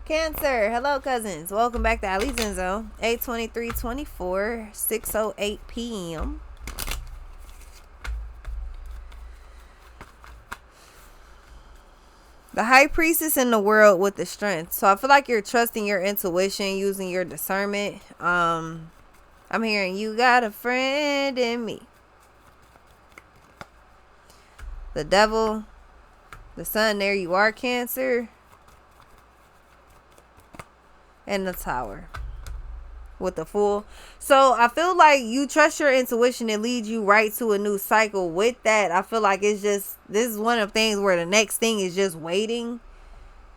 Cancer, hello cousins. Welcome back to Ali Zenzo. 8:23:24, 6:08 p.m. The high priestess in the world with the strength. So I feel like you're trusting your intuition, using your discernment. I'm hearing you got a friend in me. The devil, the sun, there you are, Cancer. And the tower with the Fool. So I feel like you trust your intuition and lead you right to a new cycle. With that, I feel like it's just, this is one of the things where the next thing is just waiting.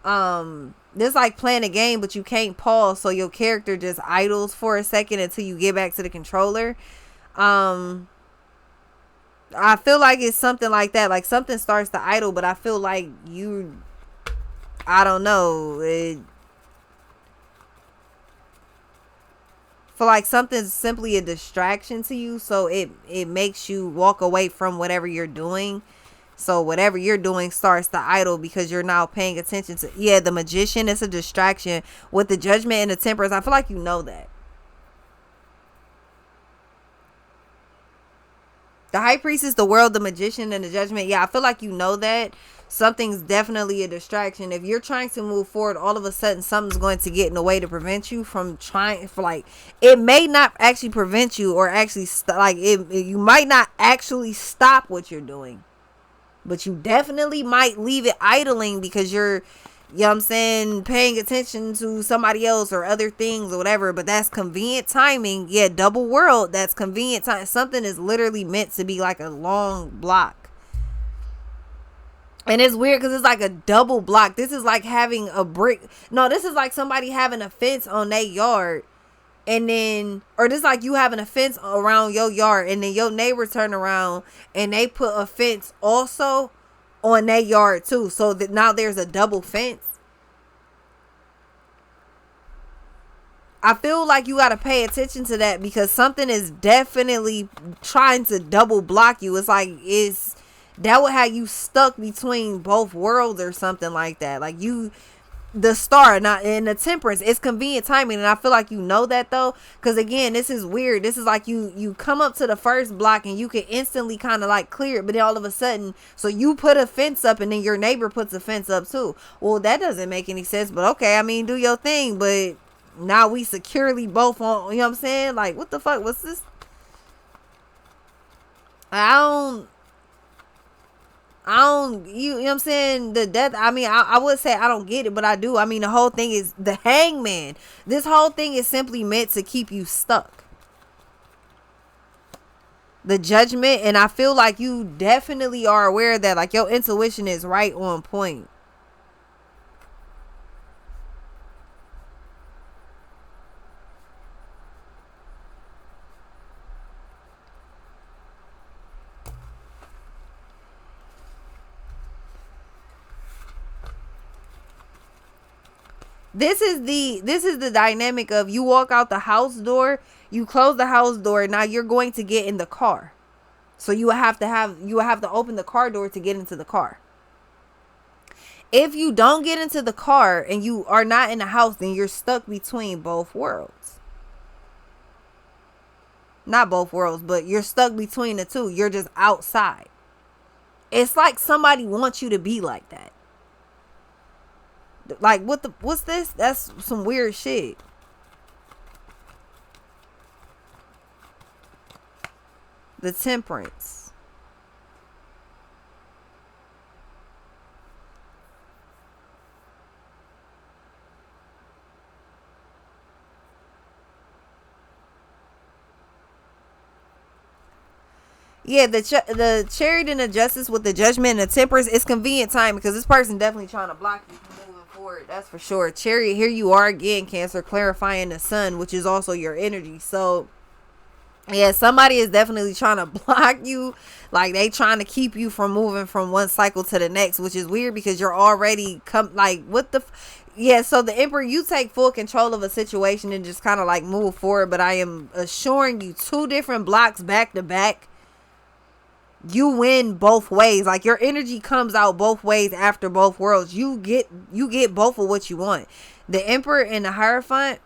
This like playing a game, but you can't pause, so your character just idles for a second until you get back to the controller. I feel like it's something like that. Like something starts to idle, but I feel like I don't know, feel like something's simply a distraction to you, so it makes you walk away from whatever you're doing. So whatever you're doing starts to idle because you're now paying attention to, the Magician is a distraction. With the Judgment and the Temperance, I feel like you know that. The High Priestess, the World, the Magician, and the Judgment, I feel like you know that something's definitely a distraction. If you're trying to move forward, all of a sudden something's going to get in the way to prevent you from trying. For like, it may not actually prevent you, or actually you might not actually stop what you're doing, but you definitely might leave it idling because you're, you know what I'm saying, paying attention to somebody else or other things or whatever. But that's convenient timing. Double world, that's convenient time. Something is literally meant to be like a long block. And it's weird because it's like a double block. This is like having a brick. No, this is like somebody having a fence on their yard. And then, or this is like you having a fence around your yard. And then your neighbor turn around and they put a fence also on their yard too. So that now there's a double fence. I feel like you got to pay attention to that because something is definitely trying to double block you. It's like, that would have you stuck between both worlds or something like that. Like the star, not in the Temperance, it's convenient timing. And I feel like you know that though, because again, this is weird. This is like you come up to the first block and you can instantly kind of like clear it, but then all of a sudden, so you put a fence up and then your neighbor puts a fence up too. Well, that doesn't make any sense, but okay, I mean, do your thing. But now we securely both on, you know what I'm saying? Like, what the fuck? What's this? I don't, you know what I'm saying? The death, I mean, I would say I don't get it, but I do. I mean, the whole thing is the Hangman. This whole thing is simply meant to keep you stuck. The Judgment, and I feel like you definitely are aware that, like, your intuition is right on point. This is the dynamic of, you walk out the house door, you close the house door, now you're going to get in the car. So you have to open the car door to get into the car. If you don't get into the car and you are not in the house, then you're stuck between both worlds. Not both worlds, but you're stuck between the two. You're just outside. It's like somebody wants you to be like that. Like, what's this? That's some weird shit. The Temperance. The Chariot and the Justice with the Judgment and the Temperance, it's convenient time because this person definitely trying to block you from moving forward. That's for sure. Chariot, here you are again, Cancer, clarifying the sun, which is also your energy. So somebody is definitely trying to block you. Like, they trying to keep you from moving from one cycle to the next, which is weird because you're already what the so the Emperor, you take full control of a situation and just kind of like move forward. But I am assuring you, 2 different blocks back to back. You win both ways. Like your energy comes out both ways after both worlds. You get both of what you want. The Emperor and the Hierophant.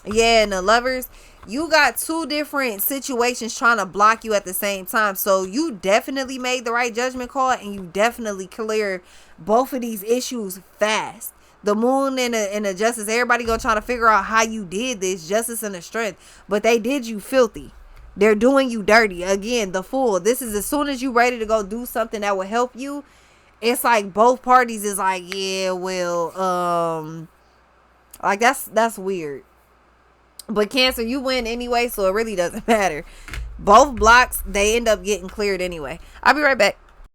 Yeah, and the Lovers. You got two different situations trying to block you at the same time. So you definitely made the right judgment call, and you definitely cleared both of these issues fast. The Moon and the Justice, everybody gonna try to figure out how you did this, Justice and the Strength, but they did you filthy. They're doing you dirty. Again, the Fool. This is as soon as you ready to go do something that will help you, it's like both parties is like, yeah, well, like that's weird. But Cancer, you win anyway, so it really doesn't matter. Both blocks, they end up getting cleared anyway. I'll be right back.